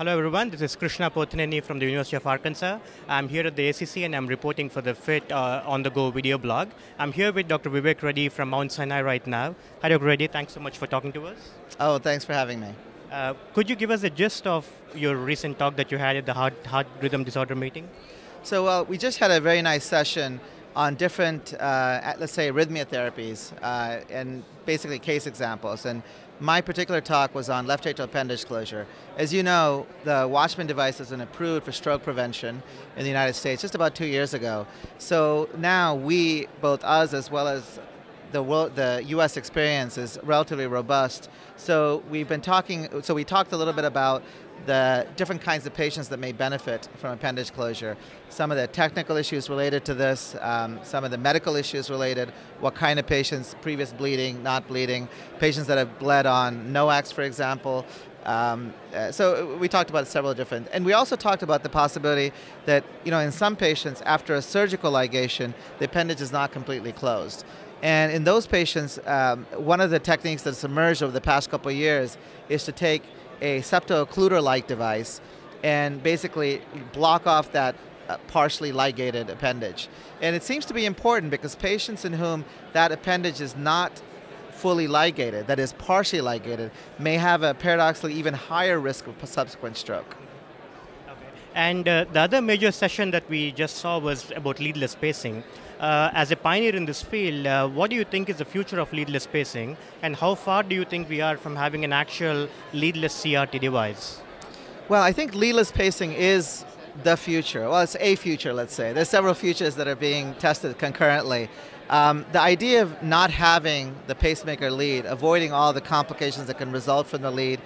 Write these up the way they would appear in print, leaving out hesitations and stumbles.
Hello everyone, this is Krishna Pothineni from the University of Arkansas. I'm here at the ACC and I'm reporting for the FIT on the Go video blog. I'm here with Dr. Vivek Reddy from Mount Sinai right now. Hi Dr. Reddy, thanks so much for talking to us. Oh, thanks for having me. Could you give us a gist of your recent talk that you had at the Heart Rhythm Disorder meeting? So we just had a very nice session on different, let's say, arrhythmia therapies and basically case examples. And my particular talk was on left atrial appendage closure. As you know, the Watchman device has been approved for stroke prevention in the United States just about 2 years ago. So now we, both us as well as the U.S. experience is relatively robust. So we talked a little bit about the different kinds of patients that may benefit from appendage closure. Some of the technical issues related to this, some of the medical issues related, what kind of patients, previous bleeding, not bleeding, patients that have bled on NOACs, for example. So we talked about several different, and we also talked about the possibility that, in some patients, after a surgical ligation, the appendage is not completely closed. And in those patients, one of the techniques that's emerged over the past couple of years is to take a septo-occluder-like device and basically block off that partially ligated appendage. And it seems to be important because patients in whom that appendage is not fully ligated, that is partially ligated, may have a paradoxically even higher risk of subsequent stroke. And the other major session that we just saw was about leadless pacing. As a pioneer in this field, what do you think is the future of leadless pacing, and how far do you think we are from having an actual leadless CRT device? Well, I think leadless pacing is the future. Well, it's a future, let's say. There's several futures that are being tested concurrently. The idea of not having the pacemaker lead, avoiding all the complications that can result from the lead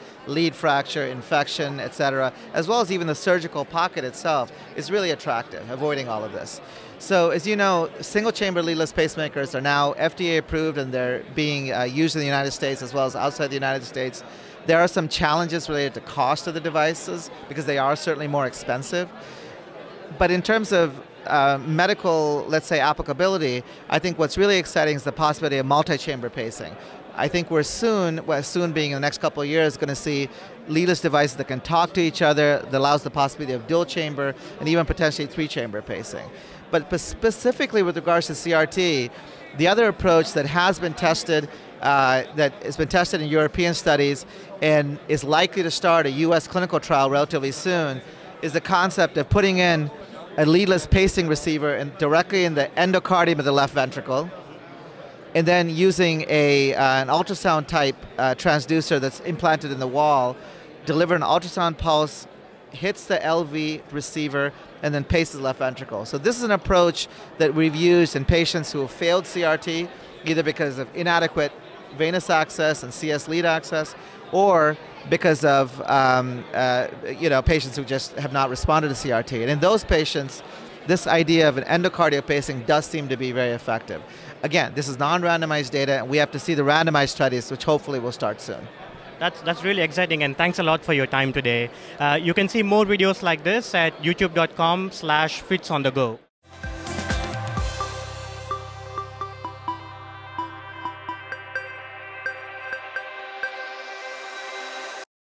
fracture, infection, etc., as well as even the surgical pocket itself, is really attractive, avoiding all of this. So as you know, single-chamber leadless pacemakers are now FDA approved and they're being used in the United States as well as outside the United States. There are some challenges related to cost of the devices because they are certainly more expensive. But in terms of medical, let's say, applicability, I think what's really exciting is the possibility of multi-chamber pacing. I think we're soon being in the next couple of years, going to see leadless devices that can talk to each other, that allows the possibility of dual chamber and even potentially three-chamber pacing. But specifically with regards to CRT, the other approach that has been tested, in European studies and is likely to start a US clinical trial relatively soon, is the concept of putting in a leadless pacing receiver directly in the endocardium of the left ventricle, and then using an ultrasound type transducer that's implanted in the wall, deliver an ultrasound pulse, hits the LV receiver, and then paces the left ventricle. So this is an approach that we've used in patients who have failed CRT, either because of inadequate venous access and CS lead access, or because of patients who just have not responded to CRT. And in those patients, this idea of an endocardial pacing does seem to be very effective. Again, this is non-randomized data, and we have to see the randomized studies, which hopefully will start soon. That's really exciting, and thanks a lot for your time today. You can see more videos like this at youtube.com/fitsonthego.